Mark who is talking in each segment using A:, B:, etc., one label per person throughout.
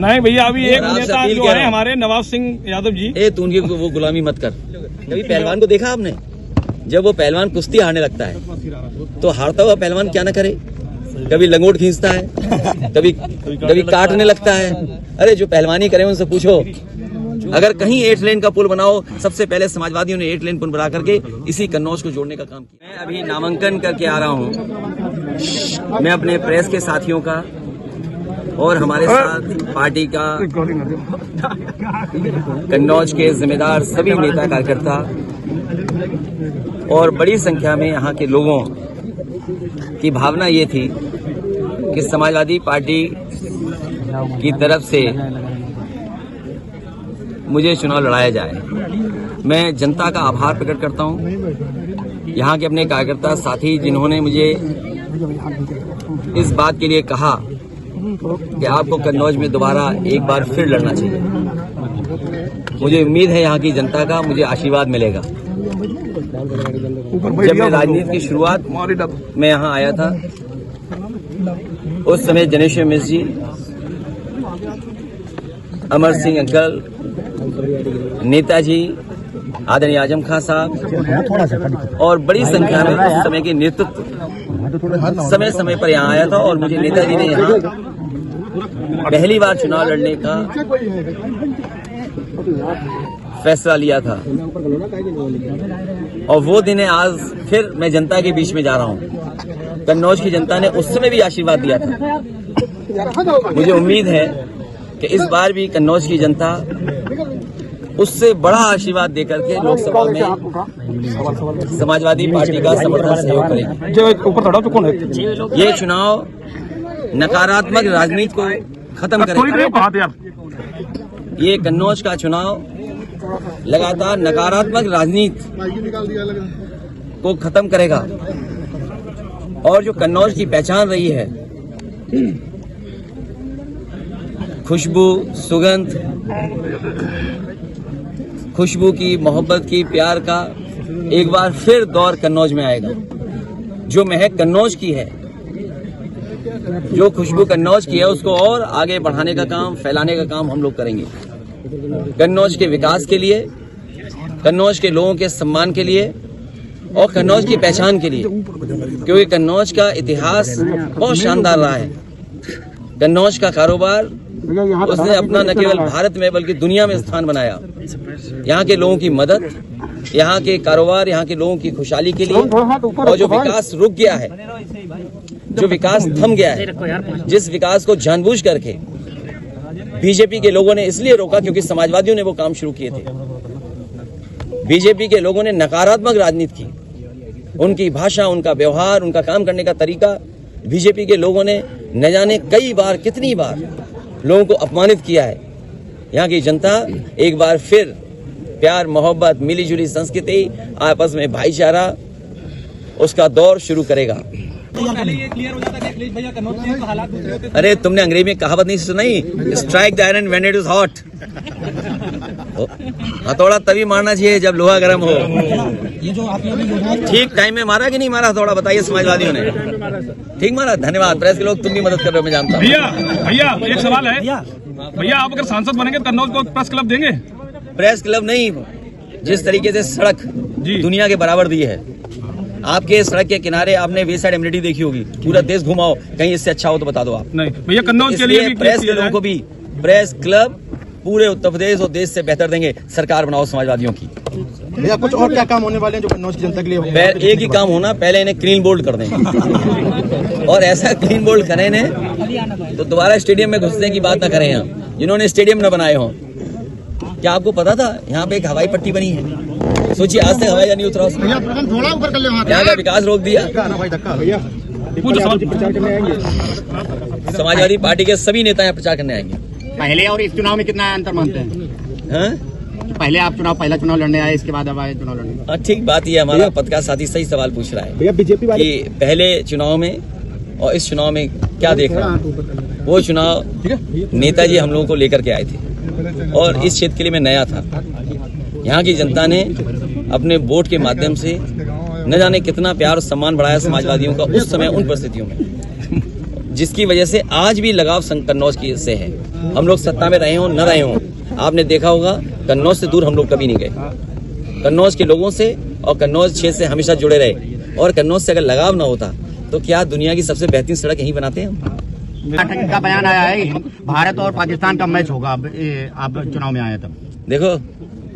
A: नहीं भैया, अभी एक नेता जो है हमारे नवाब सिंह यादव जी,
B: तू उनकी वो गुलामी मत कर। कभी पहलवान को देखा आपने? जब वो पहलवान कुश्ती हारने लगता है तो हारता हुआ पहलवान क्या ना करे, कभी लंगोट खींचता है, कभी काटने लगता है। अरे जो पहलवानी करे उनसे पूछो। अगर कहीं 8 लेन का पुल बनाओ, सबसे पहले समाजवादियों ने 8 लेन पुल बना करके इसी कन्नौज को जोड़ने का काम किया। मैं अभी नामांकन करके आ रहा हूँ। मैं अपने प्रेस के साथियों का और हमारे साथ पार्टी का, कन्नौज के जिम्मेदार सभी नेता कार्यकर्ता और बड़ी संख्या में यहाँ के लोगों की भावना ये थी कि समाजवादी पार्टी की तरफ से मुझे चुनाव लड़ाया जाए। मैं जनता का आभार प्रकट करता हूँ, यहाँ के अपने कार्यकर्ता साथी जिन्होंने मुझे इस बात के लिए कहा कि आपको कन्नौज में दोबारा एक बार फिर लड़ना चाहिए। मुझे उम्मीद है यहाँ की जनता का मुझे आशीर्वाद मिलेगा। जब मैं राजनीति की शुरुआत में यहाँ आया था, उस समय जनेश्वर मिश्र जी, अमर सिंह अंकल, नेताजी आदरणीय आजम खान साहब और बड़ी संख्या में उस समय के नेतृत्व समय समय पर यहाँ आया था और मुझे नेताजी ने यहाँ पहली बार चुनाव लड़ने का फैसला लिया था। और वो दिन है आज फिर मैं जनता के बीच में जा रहा हूँ। कन्नौज की जनता ने उस समय भी आशीर्वाद दिया था। मुझे उम्मीद है कि इस बार भी कन्नौज की जनता उससे बड़ा आशीर्वाद देकर के लोकसभा में समाजवादी पार्टी का समर्थन सहयोग करेगी। ये चुनाव नकारात्मक राजनीति को खत्म करेगा। ये कन्नौज का चुनाव लगातार नकारात्मक राजनीति को खत्म करेगा और जो कन्नौज की पहचान रही है, खुशबू, सुगंध, खुशबू की, मोहब्बत की, प्यार का एक बार फिर दौर कन्नौज में आएगा। जो महक कन्नौज की है, जो खुशबू कन्नौज की है, उसको और आगे बढ़ाने का काम, फैलाने का काम हम लोग करेंगे। कन्नौज के विकास के लिए, कन्नौज के लोगों के सम्मान के लिए और कन्नौज की पहचान के लिए, क्योंकि कन्नौज का इतिहास बहुत शानदार रहा है। कन्नौज का कारोबार उसने अपना न केवल भारत में बल्कि दुनिया में स्थान बनाया। यहाँ के लोगों की मदद, यहाँ के कारोबार, यहाँ के लोगों की खुशहाली के लिए। और जो विकास रुक गया है, जो विकास थम गया है, जिस विकास को जानबूझ करके बीजेपी के लोगों ने इसलिए रोका क्योंकि समाजवादियों ने वो काम शुरू किए थे। बीजेपी के लोगों ने नकारात्मक राजनीति की। उनकी भाषा, उनका व्यवहार, उनका काम करने का तरीका, बीजेपी के लोगों ने न जाने कई बार, कितनी बार लोगों को अपमानित किया है। यहाँ की जनता एक बार फिर प्यार, मोहब्बत, मिली जुली संस्कृति, आपस में भाईचारा, उसका दौर शुरू करेगा। अरे तुमने अंग्रेजी में कहावत नहीं सुनाई, strike the iron when it is hot. हथौड़ा तभी मारना चाहिए जब लोहा गर्म हो। ठीक टाइम में मारा कि नहीं मारा हथौड़ा, बताइए समाजवादियों ने? ठीक मारा। धन्यवाद। प्रेस के लोग, तुम भी मदद कर रहे हो, मैं जानता हूँ।
A: भैया एक सवाल है। भैया आप अगर सांसद बनेंगे तो कन्नौज को प्रेस क्लब देंगे?
B: प्रेस क्लब नहीं, जिस तरीके से सड़क दुनिया के बराबर दी है, आपके सड़क के किनारे आपने वे साइड एमिनिटी देखी होगी, पूरा देश घुमाओ, कहीं इससे अच्छा हो तो बता दो आप।
A: नहीं भैया, कन्नौज के लिए
B: प्रेस के लोगों को भी प्रेस क्लब पूरे उत्तर प्रदेश और देश से बेहतर देंगे। सरकार बनाओ समाजवादियों की।
C: भैया कुछ और क्या काम होने वाले हैं जो कन्नौज की जनता के लिए?
B: एक ही काम होना, पहले इन्हें क्लीन बोल्ड कर दें और ऐसा क्लीन बोल्ड करें इन्हें तो दोबारा स्टेडियम में घुसने की बात ना करें। यहाँ जिन्होंने स्टेडियम न बनाए हों, क्या आपको पता था यहाँ पे एक हवाई पट्टी बनी है? सोचिए, आज तक हवाई जहाज नहीं उतरा, यहाँ का विकास रोक दिया। समाजवादी पार्टी के सभी नेता यहाँ प्रचार करने आएंगे।
C: पहले और इस चुनाव में कितना अंतर मानते हैं? पहले आप पहला चुनाव लड़ने आए, इसके बाद अब आए चुनाव लड़ने?
B: हाँ, ठीक बात। ये हमारा पत्रकार साथी सही सवाल पूछ रहा है
C: बीजेपी
B: कि पहले चुनाव में और इस चुनाव में क्या देख रहा हूँ। वो चुनाव नेताजी हम लोगों को लेकर के आए थे और इस क्षेत्र के लिए मैं नया था। यहाँ की जनता ने अपने वोट के माध्यम से न जाने कितना प्यार और सम्मान बढ़ाया समाजवादियों का उस समय, उन परिस्थितियों में, जिसकी वजह से आज भी लगाव कन्नौज की से है। हम लोग सत्ता में रहे हों न रहे हों, आपने देखा होगा कन्नौज से दूर हम लोग कभी नहीं गए। कन्नौज के लोगों से और कन्नौज क्षेत्र से हमेशा जुड़े रहे, और कन्नौज से अगर लगाव ना होता तो क्या दुनिया की सबसे बेहतरीन सड़क यहीं बनाते हैं हम।
C: का बयान आया है भारत और पाकिस्तान का मैच होगा, आप चुनाव में आए तब।
B: देखो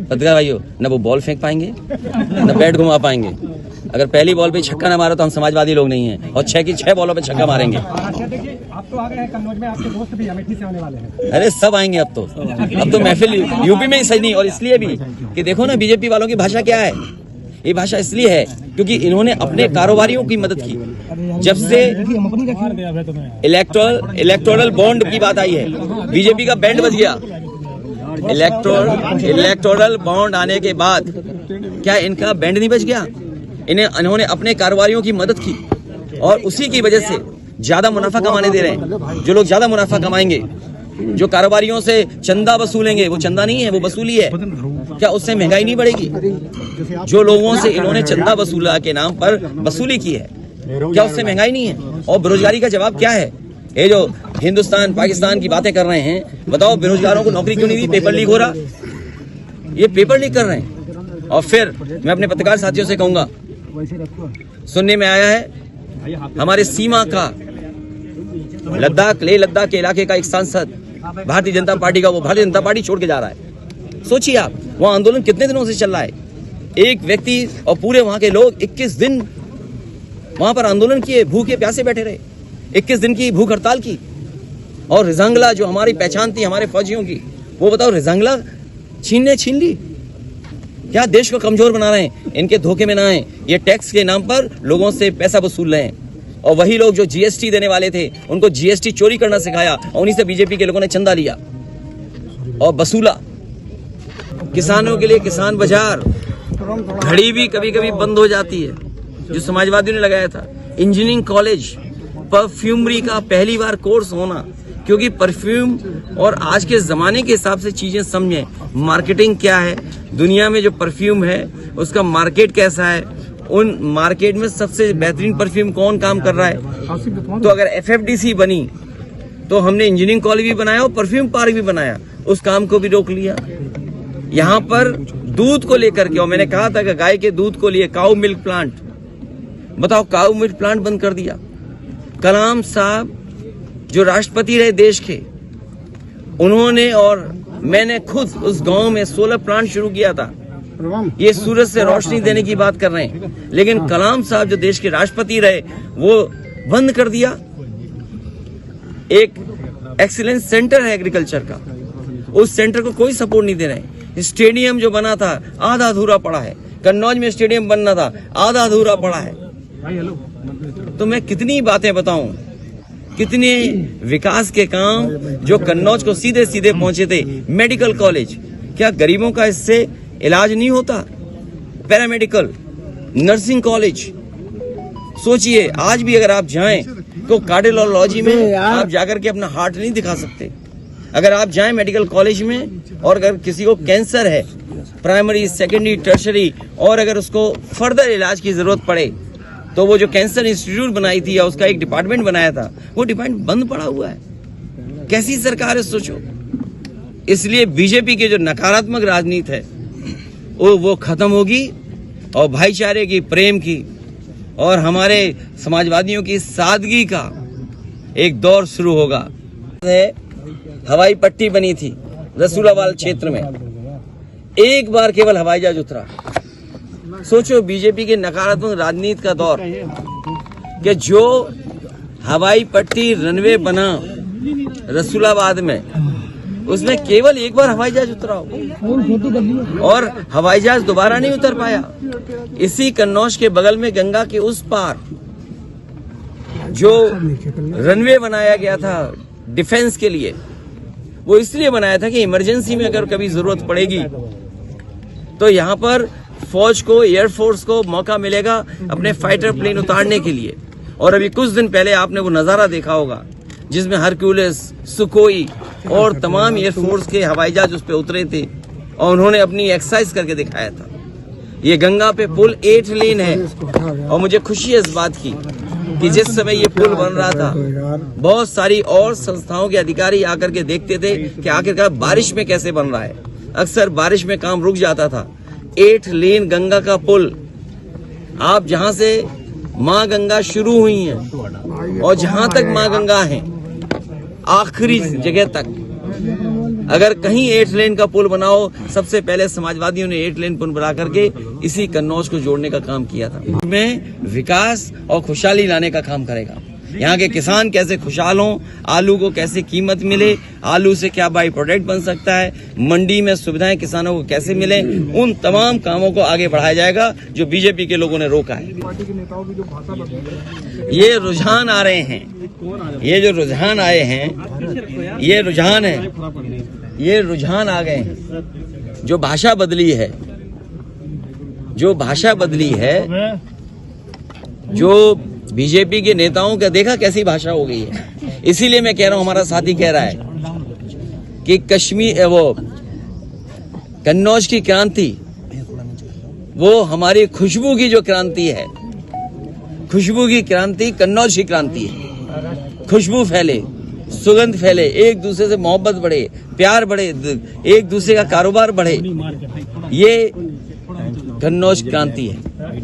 B: पत्रकार भाइयों, न वो बॉल फेंक पाएंगे न बैट घुमा पाएंगे। अगर पहली बॉल पे छक्का ना मारा तो हम समाजवादी लोग नहीं हैं, और 6 की 6 बॉलों पे छक्का मारेंगे।
D: आप तो आ गए हैं कन्नौज में, आपके दोस्त भी अमेठी से आने वाले हैं।
B: अरे सब आएंगे अब तो महफिल यूपी में ही सही नहीं। और इसलिए भी कि देखो ना बीजेपी वालों की भाषा क्या है। ये भाषा इसलिए है क्योंकि इन्होंने अपने कारोबारियों की मदद की। जब से इलेक्टोरल बॉन्ड की बात आई है, बीजेपी का बैंड बज गया। इलेक्टोरल बॉन्ड आने के बाद क्या इनका बैंड नहीं बज गया? इन्होंने अपने कारोबारियों की मदद की, और उसी की वजह से ज्यादा मुनाफा कमाने दे रहे हैं। जो लोग ज्यादा मुनाफा कमाएंगे, जो कारोबारियों से चंदा वसूलेंगे, वो चंदा नहीं है, वो वसूली है। क्या उससे महंगाई नहीं बढ़ेगी? जो लोगों से इन्होंने चंदा वसूला के नाम पर वसूली की है, क्या उससे महंगाई नहीं है? और बेरोजगारी का जवाब क्या है? ये जो हिंदुस्तान पाकिस्तान की बातें कर रहे हैं, बताओ बेरोजगारों को नौकरी क्यों नहीं दी? पेपर लीक हो रहा, ये पेपर लीक कर रहे हैं। और फिर मैं अपने पत्रकार साथियों से कहूंगा, सुनने में आया है हमारे सीमा का लद्दाख के इलाके का एक सांसद भारतीय जनता पार्टी का, वो भारतीय जनता पार्टी छोड़ के जा रहा है। सोचिए आप, वहां आंदोलन कितने दिनों से चल रहा है। एक व्यक्ति और पूरे वहां के लोग 21 दिन वहां पर आंदोलन किए, भूखे प्यासे बैठे रहे, 21 दिन की भूख हड़ताल की। और रिजांगला जो हमारी पहचान थी हमारे फौजियों की, वो बताओ रिजांगला छीन ली। क्या देश को कमजोर बना रहे हैं? इनके धोखे में ना आए। ये टैक्स के नाम पर लोगों से पैसा वसूल रहे हैं, और वही लोग जो जीएसटी देने वाले थे उनको जीएसटी चोरी करना सिखाया, और उन्हीं से बीजेपी के लोगों ने चंदा लिया और वसूला। किसानों के लिए किसान बाजार, घड़ी भी कभी कभी बंद हो जाती है जो समाजवादियों ने लगाया था। इंजीनियरिंग कॉलेज, परफ्यूमरी का पहली बार कोर्स होना, क्योंकि परफ्यूम और आज के जमाने के हिसाब से चीजें समझें, मार्केटिंग क्या है, दुनिया में जो परफ्यूम है उसका मार्केट कैसा है, उन मार्केट में सबसे बेहतरीन परफ्यूम कौन काम कर रहा है। तो अगर एफएफडीसी बनी तो हमने इंजीनियरिंग कॉलेज भी बनाया और परफ्यूम पार्क भी बनाया, उस काम को भी रोक लिया। यहाँ पर दूध को लेकर के, और मैंने कहा था कि गाय के दूध को लिए काऊ मिल्क प्लांट, बताओ काऊ मिल्क प्लांट बंद कर दिया। कलाम साहब जो राष्ट्रपति रहे देश के, उन्होंने और मैंने खुद उस गांव में सोलर प्लांट शुरू किया था। ये सूरज से रोशनी देने की बात कर रहे हैं, लेकिन कलाम साहब जो देश के राष्ट्रपति रहे वो बंद कर दिया। एक एक्सीलेंस सेंटर है एग्रीकल्चर का, उस सेंटर को कोई सपोर्ट नहीं दे रहे। स्टेडियम जो बना था आधा अधूरा पड़ा है। कन्नौज में स्टेडियम बनना था, आधा अधूरा पड़ा है। तो मैं कितनी बातें बताऊं, कितने विकास के काम जो कन्नौज को सीधे सीधे पहुंचे थे। मेडिकल कॉलेज, क्या गरीबों का इससे इलाज नहीं होता? पैरामेडिकल, नर्सिंग कॉलेज, सोचिए आज भी अगर आप जाएं तो कार्डियोलॉजी में आप जाकर के अपना हार्ट नहीं दिखा सकते। अगर आप जाएं मेडिकल कॉलेज में, और अगर किसी को कैंसर है, प्राइमरी, सेकेंडरी, टर्शरी, और अगर उसको फर्दर इलाज की जरूरत पड़े, तो वो जो कैंसर इंस्टीट्यूट बनाई थी या उसका एक डिपार्टमेंट बनाया था, वो डिपार्टमेंट बंद पड़ा हुआ है। कैसी सरकार है सोचो। इसलिए बीजेपी की जो नकारात्मक राजनीति है वो खत्म होगी, और भाईचारे की, प्रेम की, और हमारे समाजवादियों की सादगी का एक दौर शुरू होगा। हवाई पट्टी बनी थी रसूलाबाद क्षेत्र में, एक बार केवल हवाई जहाज उतरा। सोचो बीजेपी के नकारात्मक राजनीति का दौर, कि जो हवाई पट्टी रनवे बना रसूलाबाद में, उसमें केवल एक बार हवाई जहाज उतरा हो, और हवाई जहाज दोबारा नहीं उतर पाया। इसी कन्नौज के बगल में गंगा के उस पार जो रनवे बनाया गया था डिफेंस के लिए, वो इसलिए बनाया था कि इमरजेंसी में अगर कभी जरूरत पड़ेगी तो यहाँ पर फौज को, एयरफोर्स को मौका मिलेगा अपने फाइटर प्लेन उतारने के लिए। और अभी कुछ दिन पहले आपने वो नजारा देखा होगा जिसमें हरक्यूलिस, सुकोई और तमाम एयरफोर्स के हवाई जहाज उस पर उतरे थे, और उन्होंने अपनी एक्सरसाइज करके दिखाया था। ये गंगा पे पुल 8 लेन है, और मुझे खुशी है इस बात की कि जिस समय ये पुल बन रहा था बहुत सारी और संस्थाओं के अधिकारी आकर के देखते थे कि आखिरकार बारिश में कैसे बन रहा है। अक्सर बारिश में काम रुक जाता था। 8 लेन गंगा का पुल, आप जहां से माँ गंगा शुरू हुई हैं और जहां तक माँ गंगा है आखिरी जगह तक, अगर कहीं 8 लेन का पुल बनाओ, सबसे पहले समाजवादियों ने 8 लेन पुल बना करके इसी कन्नौज को जोड़ने का काम किया था। में विकास और खुशहाली लाने का काम करेगा। यहाँ के किसान कैसे खुशहाल हों, आलू को कैसे कीमत मिले, आलू से क्या बाई प्रोडक्ट बन सकता है, मंडी में सुविधाएं किसानों को कैसे मिले, उन तमाम कामों को आगे बढ़ाया जाएगा जो बीजेपी के लोगों ने रोका है। ये रुझान आ रहे हैं, ये जो रुझान आए हैं, ये रुझान है, ये रुझान आ गए हैं। जो भाषा बदली है, जो भाषा बदली है, जो बीजेपी के नेताओं का देखा कैसी भाषा हो गई है। इसीलिए मैं कह रहा हूं, हमारा साथी कह रहा है कि कश्मीर, वो कन्नौज की क्रांति, वो हमारी खुशबू की जो क्रांति है, खुशबू की क्रांति कन्नौज की क्रांति है। खुशबू फैले, सुगंध फैले, एक दूसरे से मोहब्बत बढ़े, प्यार बढ़े, एक दूसरे का कारोबार बढ़े, ये कन्नौज क्रांति है।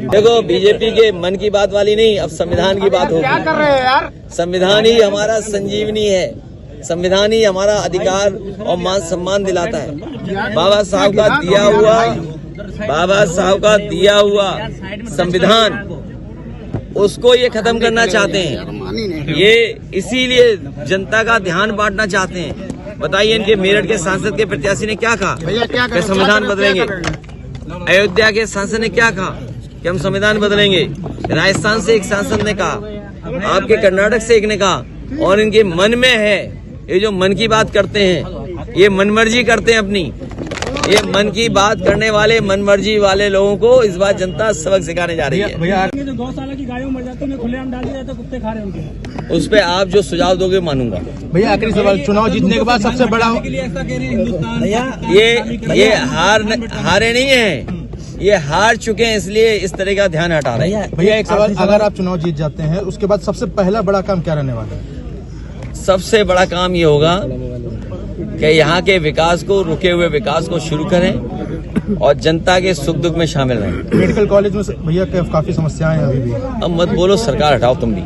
B: देखो, बीजेपी के मन की बात वाली नहीं, अब संविधान की बात होगी। क्या कर रहे हैं यार? संविधान ही हमारा संजीवनी है, संविधान ही हमारा अधिकार और मान सम्मान दिलाता है। बाबा साहब का दिया हुआ, बाबा साहब का दिया हुआ संविधान, उसको ये खत्म करना चाहते हैं। ये इसीलिए जनता का ध्यान बांटना चाहते हैं। बताइए, इनके मेरठ के सांसद के प्रत्याशी ने क्या कहा कि संविधान बदलेंगे? अयोध्या के सांसद ने क्या कहा कि हम संविधान बदलेंगे? राजस्थान से एक सांसद ने कहा, आपके कर्नाटक से एक ने कहा, और इनके मन में है, ये जो मन की बात करते हैं, ये मनमर्जी करते हैं अपनी। ये मन की बात करने वाले, मनमर्जी वाले लोगों को इस बार जनता सबक सिखाने जा रही है।
D: जो गौशाला की गायों मर जाती है, खुलेआम डाल दिया जाता है, कुत्ते खा रहे हैं उनके।
B: उस पर आप जो सुझाव दोगे मानूंगा।
E: भैया आखिरी सवाल, चुनाव जीतने के बाद सबसे बड़ा,
B: ये हारे नहीं है, ये हार चुके हैं, इसलिए इस तरह का ध्यान हटा रहे हैं।
E: भैया एक सवाल, अगर आप चुनाव जीत जाते हैं उसके बाद सबसे पहला बड़ा काम क्या रहने वाला है?
B: सबसे बड़ा काम ये होगा कि यहाँ के विकास को, रुके हुए विकास को शुरू करें और जनता के सुख दुख में शामिल रहें।
E: मेडिकल कॉलेज में भैया काफी समस्याएं हैं अभी भी।
B: अब मत बोलो, सरकार हटाओ तुम भी।